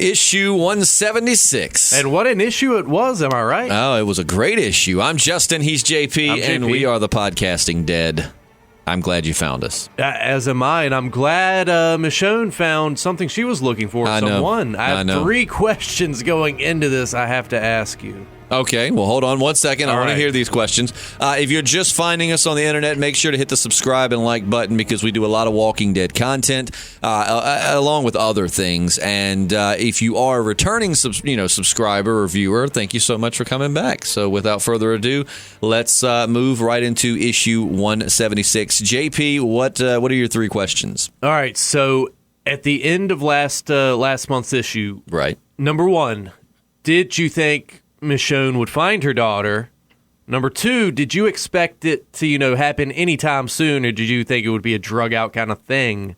issue 176. And what an issue it was, am I right? Oh, it was a great issue. I'm Justin, he's JP, and we are the Podcasting Dead. I'm glad you found us. As am I, and I'm glad Michonne found something she was looking for. I have 3 questions going into this I have to ask you. Okay, well, hold on 1 second. I want to hear these questions. If you're just finding us on the internet, make sure to hit the subscribe and like button because we do a lot of Walking Dead content along with other things. And if you are a returning subscriber or viewer, thank you so much for coming back. So without further ado, let's move right into issue 176. JP, what are your 3 questions? All right, so at the end of last month's issue, right. Number 1, did you think Michonne would find her daughter? Number 2, did you expect it to, happen anytime soon, or did you think it would be a drug out kind of thing?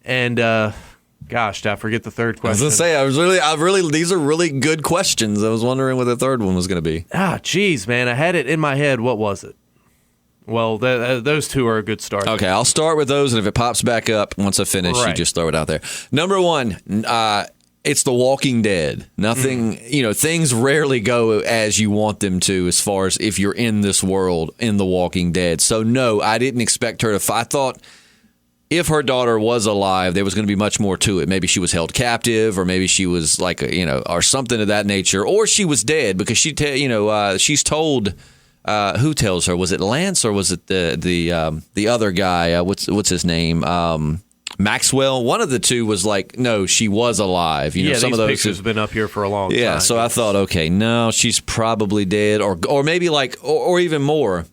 And gosh, did I forget the third question? I was gonna say, these are really good questions. I was wondering what the third one was going to be. Geez, man, I had it in my head. What was it? Well, those 2 are a good start. Okay, I'll start with those, and if it pops back up once I finish, you just throw it out there. Number 1, it's The Walking Dead. Nothing, things rarely go as you want them to as far as if you're in this world in The Walking Dead. So, no, I didn't expect her to. I thought if her daughter was alive, there was going to be much more to it. Maybe she was held captive, or maybe she was or something of that nature, or she was dead because she's told. Who tells her? Was it Lance or was it the other guy? What's his name? Maxwell. One of the 2 was like, no, she was alive. Some of those pictures have been up here for a long time. Yeah, so I thought, okay, no, she's probably dead, or maybe or even more.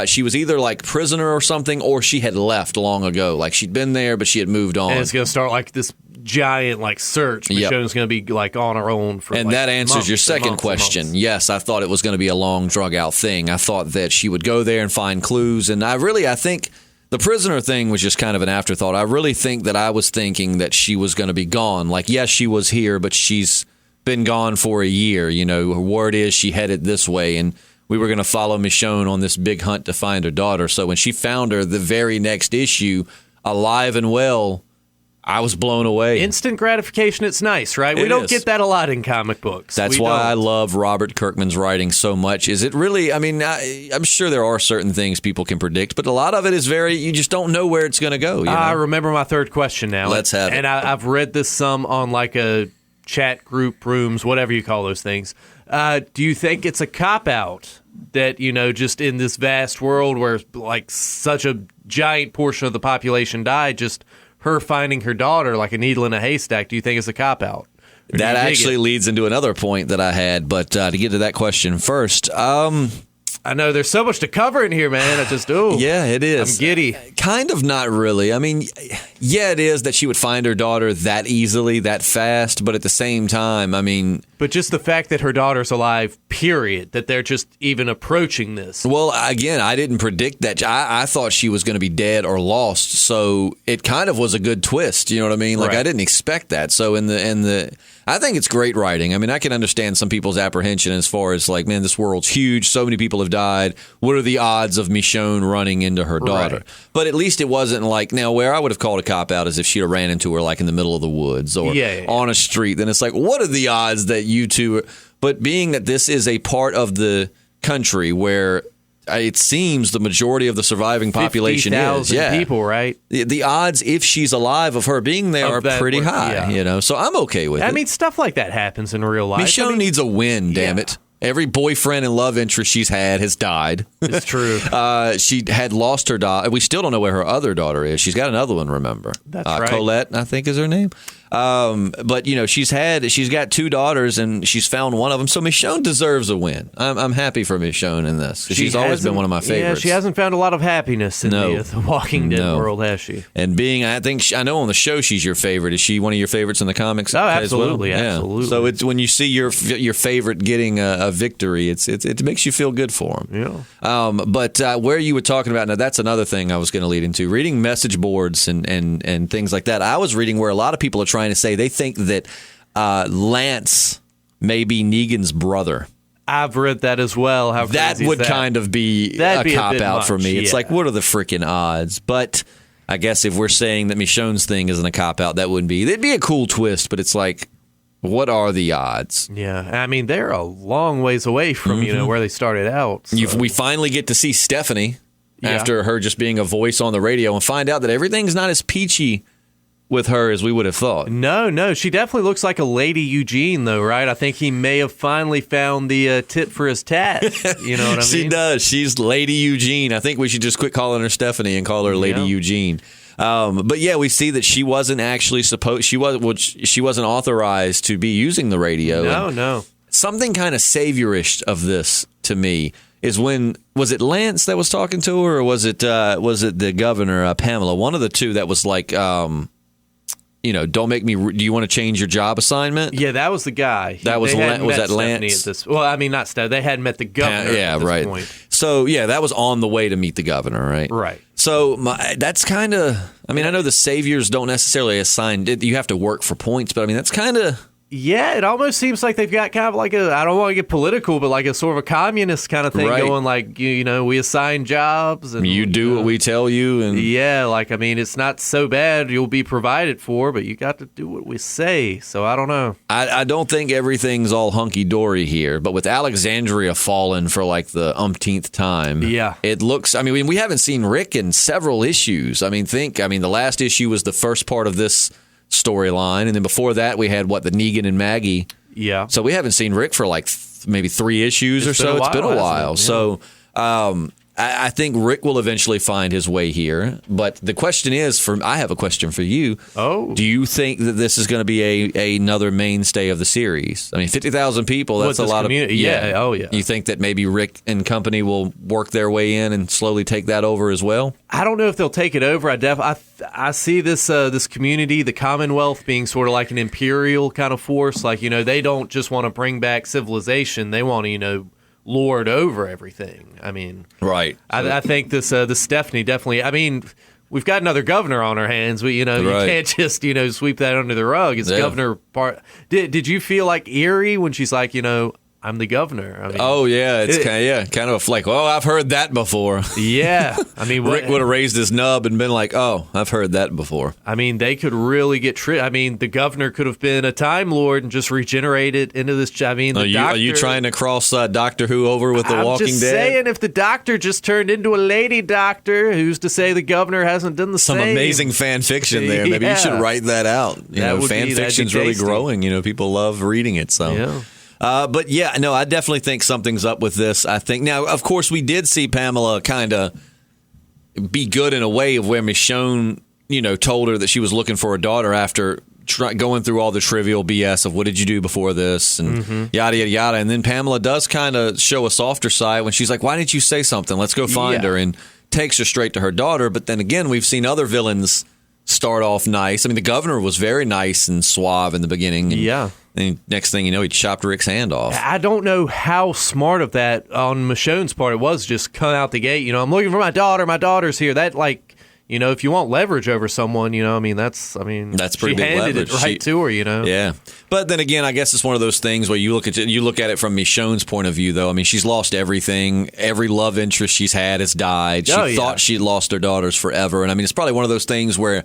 She was either like prisoner or something, or she had left long ago. Like she'd been there, but she had moved on. And it's going to start like this giant search. Michonne's going to be on her own for. And that answers your second question. Yes, I thought it was going to be a long drug out thing. I thought that she would go there and find clues, and I think. The prisoner thing was just kind of an afterthought. I really think that I was thinking that she was going to be gone. Like, yes, she was here, but she's been gone for a year. Her word is she headed this way, and we were going to follow Michonne on this big hunt to find her daughter. So when she found her the very next issue, alive and well, I was blown away. Instant gratification, it's nice, right? We don't get that a lot in comic books. That's why I love Robert Kirkman's writing so much. Is it really, I'm sure there are certain things people can predict, but a lot of it is you just don't know where it's going to go. I remember my third question now. Let's have it. And I've read this some on a chat group, rooms, whatever you call those things. Do you think it's a cop-out that, just in this vast world where such a giant portion of the population died, just her finding her daughter like a needle in a haystack, do you think it's a cop-out? That actually leads into another point that I had, but to get to that question first, I know there's so much to cover in here, man. Yeah, it is. I'm giddy. Kind of not really. Yeah, it is that she would find her daughter that easily, that fast, but at the same time, But just the fact that her daughter's alive, period, that they're just even approaching this. Well, again, I didn't predict that. I thought she was going to be dead or lost, so it kind of was a good twist, you know what I mean? I didn't expect that. So I think it's great writing. I can understand some people's apprehension as far as man, this world's huge, so many people have died. What are the odds of Michonne running into her daughter? Right. But at least it wasn't now where I would have called a cop-out is if she'd have ran into her in the middle of the woods or on a street. Then it's what are the odds that you two... But being that this is a part of the country where it seems the majority of the surviving population is. People, right? The odds, if she's alive, of her being there are pretty high, So I'm okay with it. Stuff like that happens in real life. Michonne needs a win, damn it. Every boyfriend and love interest she's had has died. It's true. She had lost her daughter. We still don't know where her other daughter is. She's got another one, remember? That's right. Colette, I think is her name. But she's got 2 daughters and she's found one of them. So Michonne deserves a win. I'm happy for Michonne in this because she's always been one of my favorites. Yeah, she hasn't found a lot of happiness in the Walking Dead world, has she? And I know on the show she's your favorite. Is she one of your favorites in the comics? Oh, absolutely, absolutely. So it's when you see your favorite getting a victory, it makes you feel good for them. Yeah. But where you were talking about, now that's another thing I was going to lead into, reading message boards and things like that. I was reading where a lot of people are trying to say they think that Lance may be Negan's brother. I've read that as well. How that would kind of be a cop-out for me. It's what are the freaking odds? But I guess if we're saying that Michonne's thing isn't a cop-out, that wouldn't be. It'd be a cool twist, but it's What are the odds? Yeah, I mean, they're a long ways away from, where they started out. So. We finally get to see Stephanie after her just being a voice on the radio and find out that everything's not as peachy with her as we would have thought. No. She definitely looks like a Lady Eugene, though, right? I think he may have finally found the tit for his tat. You know what I mean? She does. She's Lady Eugene. I think we should just quit calling her Stephanie and call her Lady Eugene. But yeah, we see that she wasn't actually she wasn't authorized to be using the radio. No. Something kind of saviorish of this to me is when, was it Lance that was talking to her, or was it the governor, Pamela? One of the two that was like, don't make me. Do you want to change your job assignment? Yeah, that was the guy. That was that Lance? Not Stephanie. They hadn't met the governor. At this point. So yeah, that was on the way to meet the governor, right? Right. So that's kind of. I mean, I know the saviors don't necessarily assign. You have to work for points, but I mean that's kind of. Yeah, it almost seems like they've got kind of like I don't want to get political, but like a sort of a communist kind of thing going, like, we assign jobs. And you do what we tell you. And yeah, like, I mean, it's not so bad. You'll be provided for, but you got to do what we say. So I don't know. I don't think everything's all hunky-dory here, but with Alexandria fallen for like the umpteenth time, it looks, I mean, we haven't seen Rick in several issues. I mean, the last issue was the first part of this storyline, and then before that we had the Negan and Maggie. Yeah. So we haven't seen Rick for like maybe 3 issues or so. It's been a while. Yeah. So I think Rick will eventually find his way here. But the question is, I have a question for you. Oh. Do you think that this is going to be another mainstay of the series? I mean, 50,000 people, that's a lot of... Yeah. Oh, yeah. You think that maybe Rick and company will work their way in and slowly take that over as well? I don't know if they'll take it over. I see this community, the Commonwealth, being sort of like an imperial kind of force. Like, they don't just want to bring back civilization. They want to, lord over everything. I mean, right. I think this Stephanie definitely. I mean, we've got another governor on our hands. You can't just sweep that under the rug. It's governor part. Did you feel like eerie when she's like, I'm the governor? I mean, oh yeah, it's kind of like, oh, I've heard that before. Yeah, I mean, Rick would have raised his nub and been like, oh, I've heard that before. I mean, they could really get I mean, the governor could have been a Time Lord and just regenerated into this. I mean, are you trying to cross Doctor Who over with the Walking Dead? I'm just saying, if the Doctor just turned into a lady Doctor, who's to say the governor hasn't done the same? Some amazing fan fiction there. Maybe you should write that out. Fan fiction's really growing. People love reading it. So. Yeah. But yeah, no, I definitely think something's up with this. I think now, of course, we did see Pamela kind of be good in a way of where Michonne, told her that she was looking for a daughter after going through all the trivial BS of what did you do before this and yada, yada, yada. And then Pamela does kind of show a softer side when she's like, why didn't you say something? Let's go find her, and takes her straight to her daughter. But then again, we've seen other villains start off nice. I mean, the governor was very nice and suave in the beginning. And, and next thing you know, he chopped Rick's hand off. I don't know how smart of that on Michonne's part it was, just come out the gate. I'm looking for my daughter. My daughter's here. That, like, if you want leverage over someone, that's pretty big leverage. It right to her, Yeah. But then again, I guess it's one of those things where you look at it from Michonne's point of view, though. I mean, she's lost everything. Every love interest she's had has died. She thought she'd lost her daughters forever. And I mean, it's probably one of those things where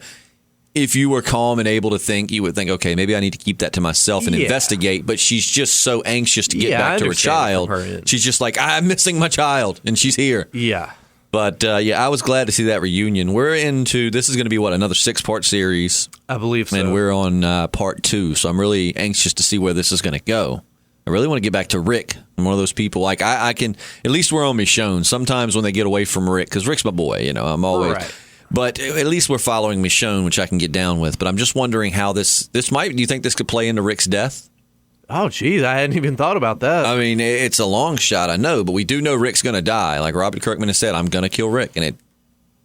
if you were calm and able to think, you would think, okay, maybe I need to keep that to myself and investigate. But she's just so anxious to get back to her child. She's just like, I'm missing my child, and she's here. Yeah. But, I was glad to see that reunion. This is going to be, another 6-part series? I believe so. And we're on part 2, so I'm really anxious to see where this is going to go. I really want to get back to Rick. I'm one of those people, like, I can, at least we're on Michonne. Sometimes when they get away from Rick, because Rick's my boy, I'm always... Right. But at least we're following Michonne, which I can get down with. But I'm just wondering how this might... Do you think this could play into Rick's death? Oh, geez, I hadn't even thought about that. I mean, it's a long shot, I know, but we do know Rick's going to die. Like Robert Kirkman has said, I'm going to kill Rick, and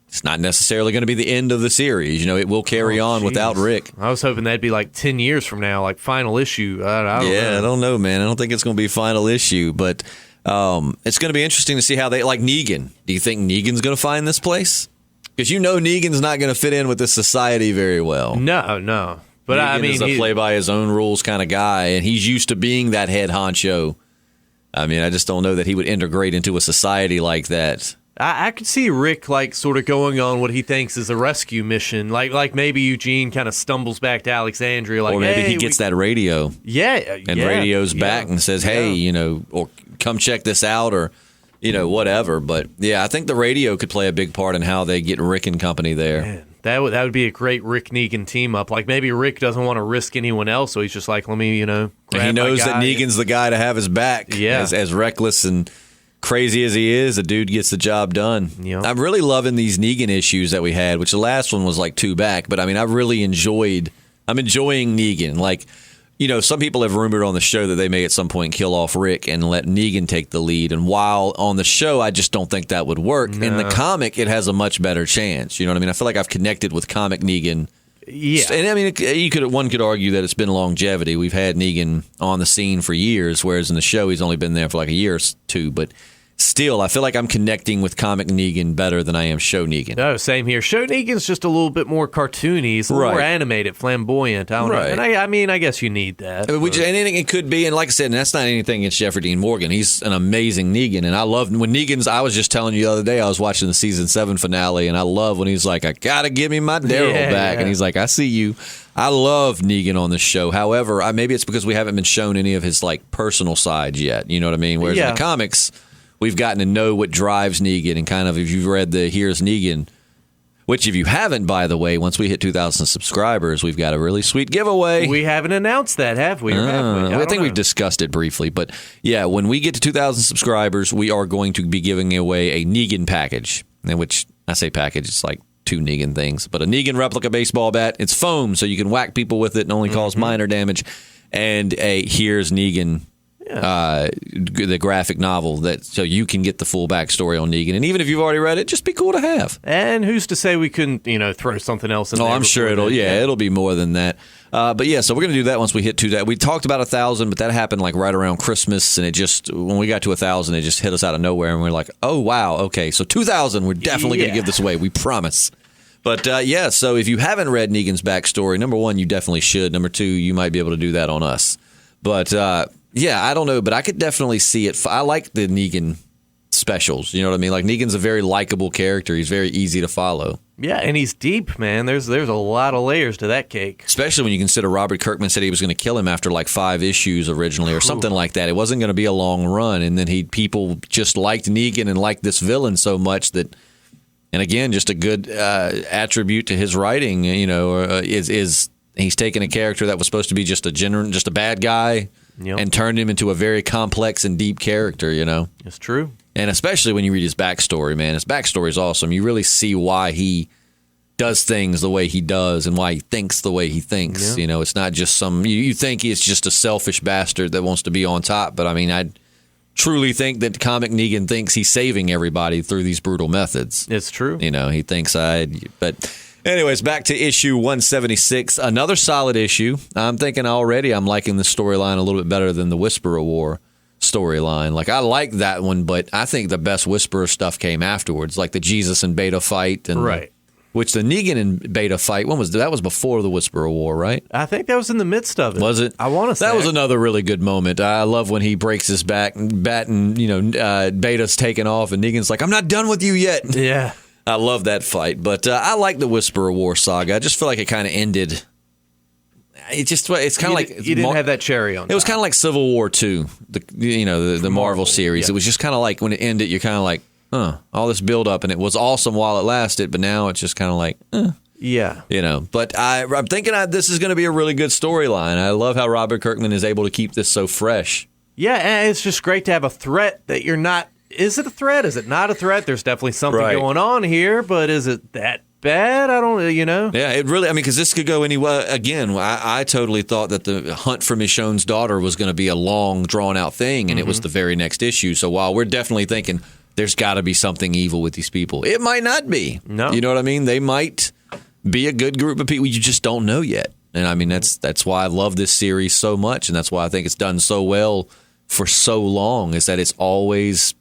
it's not necessarily going to be the end of the series. It will carry on without Rick. I was hoping that'd be like 10 years from now, like final issue. I don't know. I don't know, man. I don't think it's going to be final issue, but it's going to be interesting to see how they... Like Negan. Do you think Negan's going to find this place? Because Negan's not going to fit in with this society very well. No. But Negan is a play-by-his-own-rules kind of guy, and he's used to being that head honcho. I mean, I just don't know that he would integrate into a society like that. I could see Rick like sort of going on what he thinks is a rescue mission, like maybe Eugene kind of stumbles back to Alexandria, like, or maybe hey, he gets that radio, and radios back and says, "Hey, or come check this out," or whatever. But yeah, I think the radio could play a big part in how they get Rick and company there. Man, that would be a great Rick Negan team up. Like maybe Rick doesn't want to risk anyone else, so he's just like, let me, grab and he knows that Negan's the guy to have his back. Yeah, as reckless and crazy as he is, the dude gets the job done. Yep. I'm really loving these Negan issues that we had, which the last one was like 2 back. But I mean, I'm enjoying Negan. Like, some people have rumored on the show that they may at some point kill off Rick and let Negan take the lead. And while on the show, I just don't think that would work. No. In the comic, it has a much better chance. You know what I mean? I feel like I've connected with comic Negan. Yeah. And I mean, one could argue that it's been longevity. We've had Negan on the scene for years, whereas in the show, he's only been there for like a year or 2. But still, I feel like I'm connecting with comic Negan better than I am show Negan. No, same here. Show Negan's just a little bit more cartoony. He's a little more animated, flamboyant. I don't know. And I guess you need that. And it could be, and like I said, and that's not anything against Jeffrey Dean Morgan. He's an amazing Negan, and I love when Negan's. I was just telling you the other day, I was watching the season 7 finale, and I love when he's like, "I gotta give me my Daryl back," and he's like, "I see you." I love Negan on this show. However, maybe it's because we haven't been shown any of his like personal sides yet. You know what I mean? Whereas in the comics, we've gotten to know what drives Negan, and kind of, if you've read the Here's Negan, which if you haven't, by the way, once we hit 2,000 subscribers, we've got a really sweet giveaway. We haven't announced that, have we? I think we've discussed it briefly. But yeah, when we get to 2,000 subscribers, we are going to be giving away a Negan package, in which I say package, it's like 2 Negan things. But a Negan replica baseball bat. It's foam, so you can whack people with it and only cause minor damage. And a Here's Negan the graphic novel, so you can get the full backstory on Negan. And even if you've already read it, just be cool to have. And who's to say we couldn't, throw something else in there? Oh, I'm sure it'll be more than that. But yeah, so we're going to do that once we hit 2,000. We talked about 1,000, but that happened like right around Christmas, and when we got to 1,000, it just hit us out of nowhere, and we're like, oh wow, okay, so 2,000, we're definitely going to give this away. We promise. But so if you haven't read Negan's backstory, number 1, you definitely should. Number 2, you might be able to do that on us. But yeah, I don't know, but I could definitely see it. I like the Negan specials. You know what I mean? Like, Negan's a very likable character. He's very easy to follow. Yeah, and he's deep, man. There's a lot of layers to that cake. Especially when you consider Robert Kirkman said he was going to kill him after like 5 issues originally or something like that. It wasn't going to be a long run, and then people just liked Negan and liked this villain so much that, and again, just a good attribute to his writing, is he's taken a character that was supposed to be just a bad guy. Yep. And turned him into a very complex and deep character, It's true. And especially when you read his backstory, man. His backstory is awesome. You really see why he does things the way he does and why he thinks the way he thinks. Yep. It's not just you think he's just a selfish bastard that wants to be on top. But, I mean, I truly think that comic Negan thinks he's saving everybody through these brutal methods. It's true. He thinks but... Anyways, back to issue 176, another solid issue. I'm thinking already I'm liking the storyline a little bit better than the Whisperer War storyline. Like, I like that one, but I think the best Whisperer stuff came afterwards, like the Jesus and Beta fight. And which the Negan and Beta fight, that was before the Whisperer War, right? I think that was in the midst of it. Was it? I want to say. That was another really good moment. I love when he breaks his bat and Beta's taken off, and Negan's like, I'm not done with you yet. Yeah. I love that fight, but I like the Whisperer War saga. I just feel like it kind of ended. It's kind of like you didn't have that cherry on. It was kind of like Civil War 2, the Marvel series. Yeah. It was just kind of like when it ended, you're kind of like, all this build up, and it was awesome while it lasted, but now it's just kind of like, yeah, But I'm thinking this is going to be a really good storyline. I love how Robert Kirkman is able to keep this so fresh. Yeah, and it's just great to have a threat that you're not. Is it a threat? Is it not a threat? There's definitely something going on here, but is it that bad? I don't, Yeah, it really, because this could go anywhere. Again, I totally thought that the hunt for Michonne's daughter was going to be a long, drawn-out thing, and it was the very next issue. So while we're definitely thinking there's got to be something evil with these people, it might not be. No. You know what I mean? They might be a good group of people. You just don't know yet. And, I mean, that's why I love this series so much, and that's why I think it's done so well for so long, is that it's always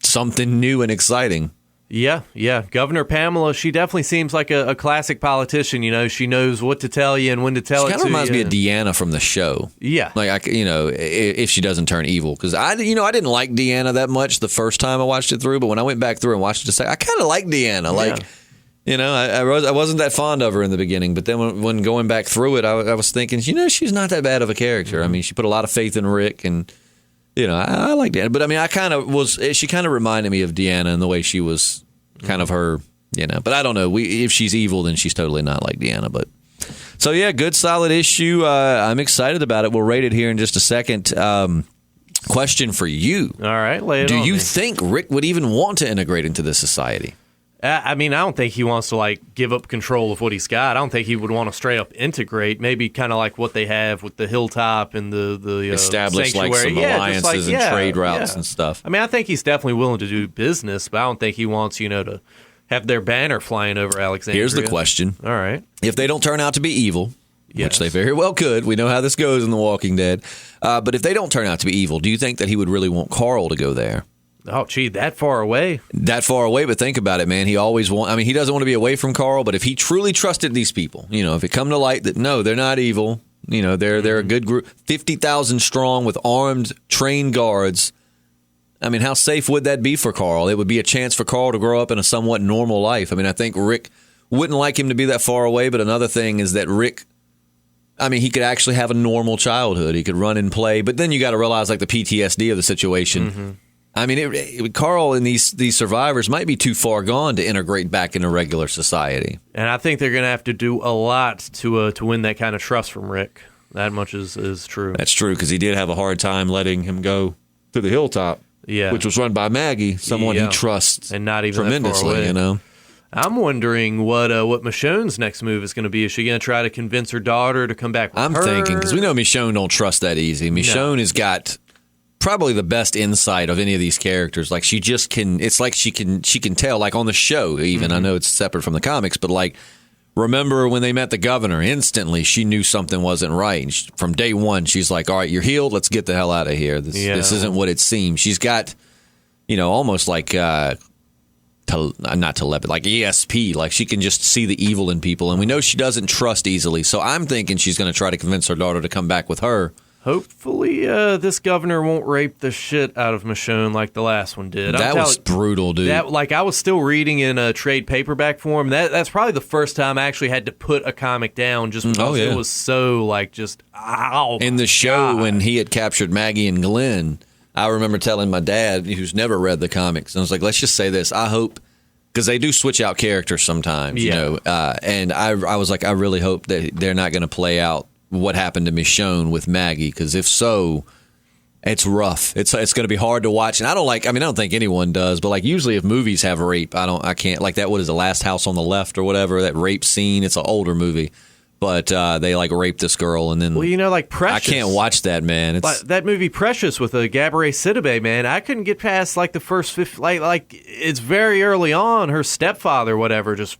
something new and exciting. Yeah. Governor Pamela, she definitely seems like a classic politician. She knows what to tell you and when to tell it to you. She kind of reminds me of Deanna from the show. Yeah. Like, if she doesn't turn evil. Because I didn't like Deanna that much the first time I watched it through, but when I went back through and watched it, I kind of like Deanna. Like, I wasn't that fond of her in the beginning, but then when going back through it, I was thinking, she's not that bad of a character. I mean, she put a lot of faith in Rick, and I like Deanna. But I mean, she kind of reminded me of Deanna in the way she was kind of her, But I don't know. If she's evil, then she's totally not like Deanna. But so yeah, good solid issue. I'm excited about it. We'll rate it here in just a second. Question for you. All right, lay it on Do you me. think Rick would even want to integrate into this society? I mean, I don't think he wants to give up control of what he's got. I don't think he would want to straight up integrate. Maybe kind of like what they have with the Hilltop and the establish sanctuary. some alliances and trade routes and stuff. I mean, I think he's definitely willing to do business, but I don't think he wants to have their banner flying over Alexandria. Here's the question. All right. If they don't turn out to be evil, which they very well could, we know how this goes in The Walking Dead, but if they don't turn out to be evil, do you think that he would really want Carl to go there? Oh, gee, that far away? That far away, but think about it, man. He doesn't want to be away from Carl, but if he truly trusted these people, if it come to light that, no, they're not evil, they're a good group, 50,000 strong with armed, trained guards, I mean, how safe would that be for Carl? It would be a chance for Carl to grow up in a somewhat normal life. I mean, I think Rick wouldn't like him to be that far away, but another thing is that Rick, he could actually have a normal childhood. He could run and play, but then you got to realize, the PTSD of the situation. Mm-hmm. I mean, Carl and these survivors might be too far gone to integrate back into regular society. And I think they're going to have to do a lot to win that kind of trust from Rick. That much is true. That's true, because he did have a hard time letting him go to the Hilltop, which was run by Maggie, someone he trusts and not even tremendously, that far away. I'm wondering what Michonne's next move is going to be. Is she going to try to convince her daughter to come back with her? I'm thinking, because we know Michonne don't trust that easy. Michonne has got probably the best insight of any of these characters. Like, she just can, it's like she can tell, like on the show even. I know it's separate from the comics, but remember when they met the governor, instantly she knew something wasn't right. From day one, she's like, all right, you're healed, let's get the hell out of here. This isn't what it seems. She's got, almost like, not telepathy, like ESP, like she can just see the evil in people. And we know she doesn't trust easily. So I'm thinking she's going to try to convince her daughter to come back with her. Hopefully, this governor won't rape the shit out of Michonne like the last one did. That was brutal, dude. I was still reading in a trade paperback form. That's probably the first time I actually had to put a comic down, just because it was so just ow. In the show, when he had captured Maggie and Glenn, I remember telling my dad, who's never read the comics, and I was like, let's just say this. I hope, because they do switch out characters sometimes, and I was like, I really hope that they're not going to play out what happened to Michonne with Maggie, because if so, it's rough. It's going to be hard to watch, and I don't think anyone does, but usually if movies have rape, I can't, that, what is The Last House on the Left or whatever, that rape scene, it's an older movie, but they rape this girl, and then Precious, I can't watch that, man. It's that movie Precious with Gabourey Sidibe, man. I couldn't get past the first 50, it's very early on. Her stepfather, whatever, just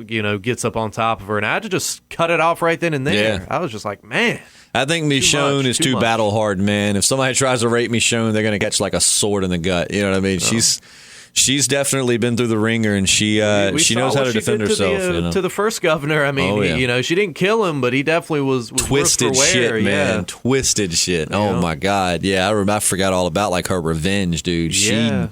gets up on top of her, and I had to just cut it off right then and there. I was just like, man. I think Michonne is too battle hard, man. If somebody tries to rape Michonne, they're going to catch a sword in the gut. You know what I mean? Oh. She's definitely been through the ringer, and she knows how to defend herself. To the first governor, I mean, she didn't kill him, but he definitely was twisted worse for wear. Shit, man. Twisted shit. Oh my God, yeah, I forgot all about her revenge, dude. Yeah.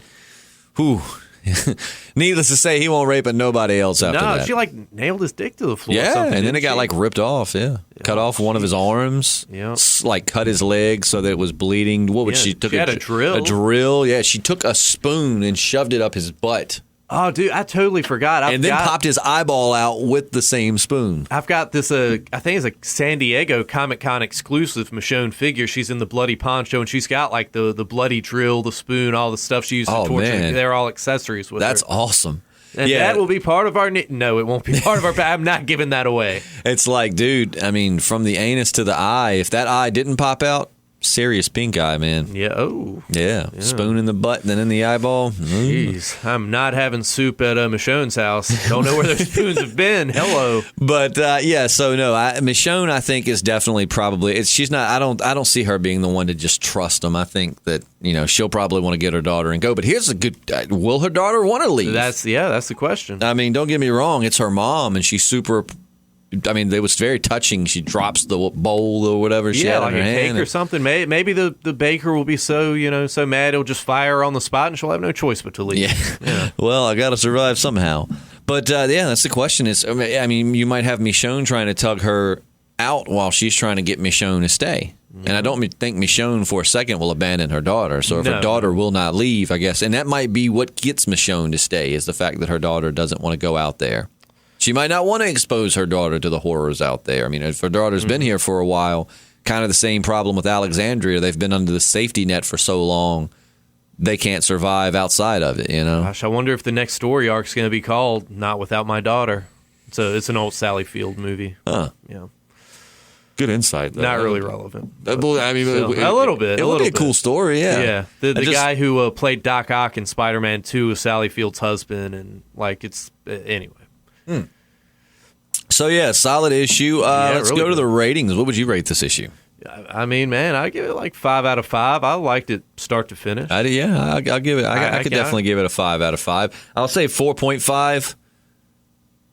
Needless to say, he won't rape nobody else after that. No, she nailed his dick to the floor. Yeah, and then it got ripped off. Yeah, cut off one of his arms. Yeah, cut his leg so that it was bleeding. What would she took? She had a drill. A drill. Yeah, she took a spoon and shoved it up his butt. Oh, dude, I totally forgot. Then popped his eyeball out with the same spoon. I've got this, I think it's a San Diego Comic-Con exclusive Michonne figure. She's in the bloody poncho, and she's got the bloody drill, the spoon, all the stuff she used to torture. Man. They're all accessories with That's her. awesome. And that will be part of our... No, it won't be part of our... I'm not giving that away. It's dude, from the anus to the eye, if that eye didn't pop out, serious pink eye, man. Yeah. Oh. Yeah. Spoon in the butt and then in the eyeball. Jeez. I'm not having soup at Michonne's house. Don't know where those spoons have been. Hello. But so no, Michonne, I think, is definitely probably she's not. I don't see her being the one to just trust them. I think that she'll probably want to get her daughter and go. But here's a good: will her daughter want to leave? That's the question. I mean, don't get me wrong. It's her mom, and she's super. I mean, it was very touching. She drops the bowl or whatever she had like in her a hand. cake or something. Maybe the baker will be so mad he'll just fire her on the spot, and she'll have no choice but to leave. Yeah. Well, I got to survive somehow. But that's the question. Is I mean, you might have Michonne trying to tug her out while she's trying to get Michonne to stay. And I don't think Michonne for a second will abandon her daughter. So if her daughter will not leave, I guess, and that might be what gets Michonne to stay is the fact that her daughter doesn't want to go out there. She might not want to expose her daughter to the horrors out there. I mean, if her daughter's been here for a while, kind of the same problem with Alexandria. They've been under the safety net for so long, they can't survive outside of it, Gosh, I wonder if the next story arc's going to be called Not Without My Daughter. It's an old Sally Field movie. Huh. Yeah. Good insight, though. Not really relevant. I mean, a little bit. It would be a cool story, yeah. Yeah. The guy who played Doc Ock in Spider-Man 2 was Sally Field's husband, and anyway. So, solid issue. Let's really go to the ratings. What would you rate this issue? I mean, man, I give it like 5 out of 5. I liked it start to finish. I'll give it. I could definitely give it a 5 out of 5. I'll say 4.5.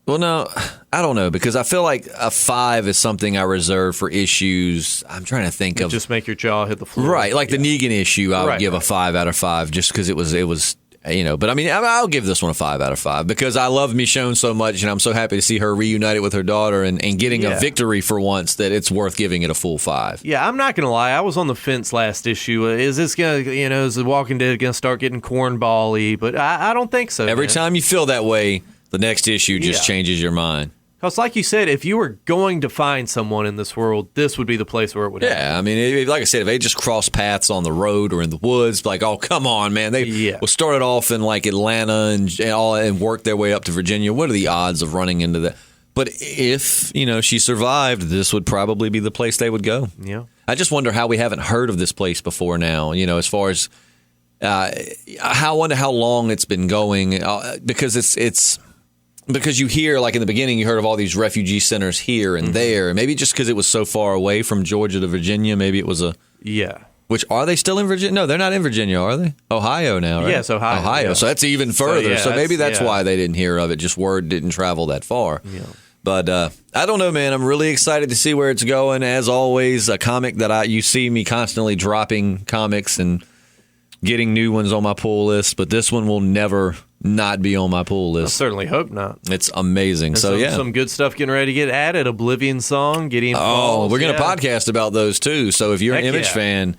Well, no, I don't know, because I feel like a 5 is something I reserve for issues. I'm trying to think of. Just make your jaw hit the floor. Right, like the Negan issue, I would give a 5 out of 5 just because it was. But I mean, I'll give this one a 5 out of 5 because I love Michonne so much, and I'm so happy to see her reunited with her daughter and getting a victory for once that it's worth giving it a full 5. Yeah, I'm not gonna lie, I was on the fence last issue. Is this gonna, is The Walking Dead gonna start getting cornball-y? But I don't think so. Every time you feel that way, the next issue just changes your mind. Because like you said, if you were going to find someone in this world, this would be the place where it would happen. Yeah, I mean, like I said, if they just cross paths on the road or in the woods, like, oh, come on, man. They started off in like Atlanta and worked their way up to Virginia. What are the odds of running into that? But if, she survived, this would probably be the place they would go. Yeah. I just wonder how we haven't heard of this place before now, as far as I wonder how long it's been going because it's because you hear, like in the beginning, you heard of all these refugee centers here and there. Maybe just because it was so far away from Georgia to Virginia, maybe it was a... Yeah. Which, are they still in Virginia? No, they're not in Virginia, are they? Ohio now, right? Yes, Ohio. Ohio, so that's even further. So maybe that's why they didn't hear of it. Just word didn't travel that far. Yeah. But I don't know, man. I'm really excited to see where it's going. As always, a comic that you see me constantly dropping comics and getting new ones on my pull list, but this one will never not be on my pull list. I certainly hope not. It's amazing. And some good stuff getting ready to get added. Oblivion Song, Gideon Falls. We're going to podcast about those too. So if you're an Image fan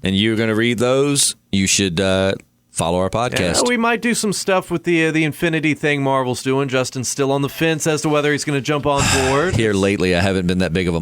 and you're going to read those, you should follow our podcast. Yeah, we might do some stuff with the Infinity thing Marvel's doing. Justin's still on the fence as to whether he's going to jump on board. Here lately, I haven't been that big of a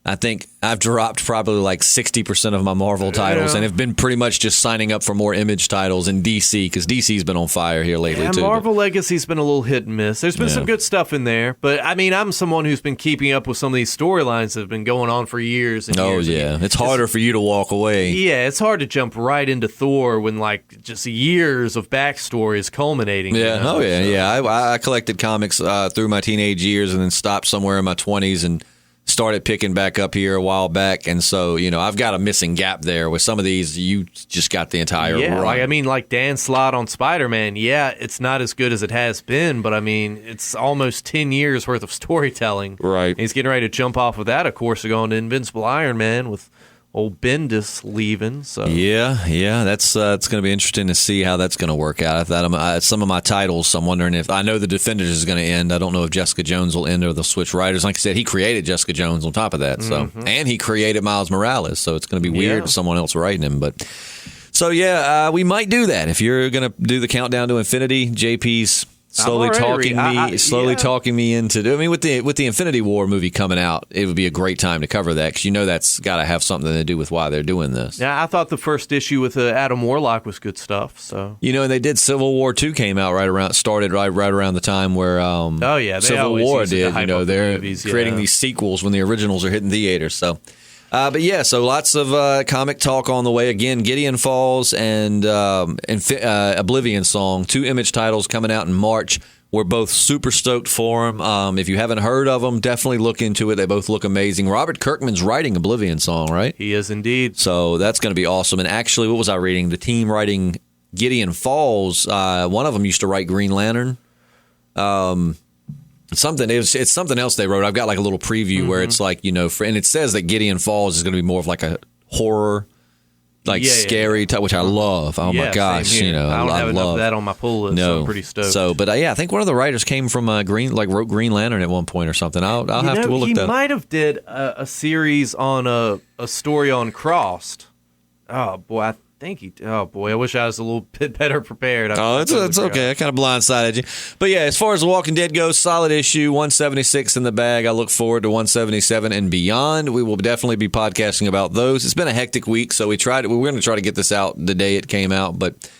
I think I've dropped probably like 60% of my Marvel titles and have been pretty much just signing up for more Image titles in DC because DC's been on fire here lately too. Marvel Legacy's been a little hit and miss. There's been some good stuff in there, but I mean, I'm someone who's been keeping up with some of these storylines that have been going on for years and years. Oh yeah, it's harder for you to walk away. Yeah, it's hard to jump right into Thor when like just years of backstory is culminating. Yeah, I collected comics through my teenage years and then stopped somewhere in my 20s and started picking back up here a while back, and so I've got a missing gap there. With some of these, you just got the entire run. Like Dan Slott on Spider-Man. Yeah, it's not as good as it has been, but I mean, it's almost 10 years worth of storytelling. Right, and he's getting ready to jump off of that, of course, to go into Invincible Iron Man with old Bendis leaving. So that's it's going to be interesting to see how that's going to work out. Some of my titles, I'm wondering if I know the Defenders is going to end. I don't know if Jessica Jones will end or they'll switch writers. Like I said, he created Jessica Jones on top of that, and he created Miles Morales. So it's going to be weird with someone else writing him. But so we might do that if you're going to do the countdown to Infinity. JP's slowly talking me into. I mean, with the Infinity War movie coming out, it would be a great time to cover that because that's got to have something to do with why they're doing this. Yeah, I thought the first issue with Adam Warlock was good stuff. So and they did Civil War 2 came out right around the time where Civil War did. They're creating these sequels when the originals are hitting theaters. So But yeah, so lots of comic talk on the way. Again, Gideon Falls and Oblivion Song, 2 Image titles coming out in March. We're both super stoked for them. If you haven't heard of them, definitely look into it. They both look amazing. Robert Kirkman's writing Oblivion Song, right? He is indeed. So that's going to be awesome. And actually, what was I reading? The team writing Gideon Falls, one of them used to write Green Lantern. It's something else they wrote. I've got like a little preview where it's like, and it says that Gideon Falls is going to be more of like a horror, scary type, which I love. Oh my gosh, I don't have enough of that on my pull list. So I'm pretty stoked. So, but I think one of the writers came from wrote Green Lantern at one point or something. We'll look that. He might have did a series on a story on Crossed. Oh boy, I think he. Oh boy, I wish I was a little bit better prepared. It's okay. I kind of blindsided you. But yeah, as far as The Walking Dead goes, solid issue, 176 in the bag. I look forward to 177 and beyond. We will definitely be podcasting about those. It's been a hectic week, so we're going to try to get this out the day it came out, but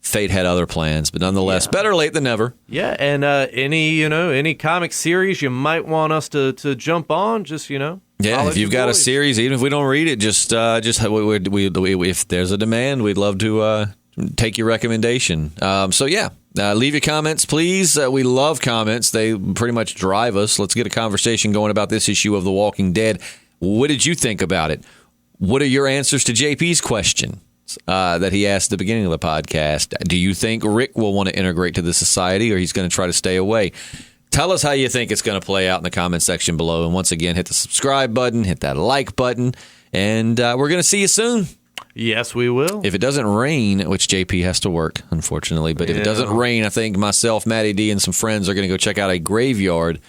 fate had other plans. But nonetheless, better late than never. Yeah, and any comic series you might want us to jump on, just Yeah, if you've got a series, even if we don't read it, if there's a demand, we'd love to take your recommendation. Leave your comments, please. We love comments. They pretty much drive us. Let's get a conversation going about this issue of The Walking Dead. What did you think about it? What are your answers to JP's question that he asked at the beginning of the podcast? Do you think Rick will want to integrate to the society, or he's going to try to stay away? Tell us how you think it's going to play out in the comment section below. And once again, hit the subscribe button, hit that like button, and we're going to see you soon. Yes, we will. If it doesn't rain, which JP has to work, unfortunately, but if it doesn't rain, I think myself, Matty D, and some friends are going to go check out a graveyard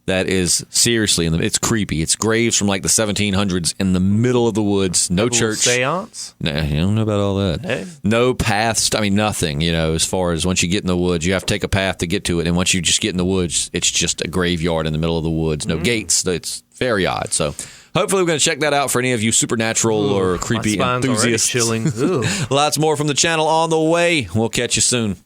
that is seriously, it's creepy. It's graves from like the 1700s in the middle of the woods. No church. Seance? Nah, you don't know about all that. Hey. No paths. I mean, nothing, as far as once you get in the woods, you have to take a path to get to it. And once you just get in the woods, it's just a graveyard in the middle of the woods. No gates. It's very odd. So hopefully we're going to check that out for any of you supernatural or creepy my spine's enthusiasts. Chilling. Lots more from the channel on the way. We'll catch you soon.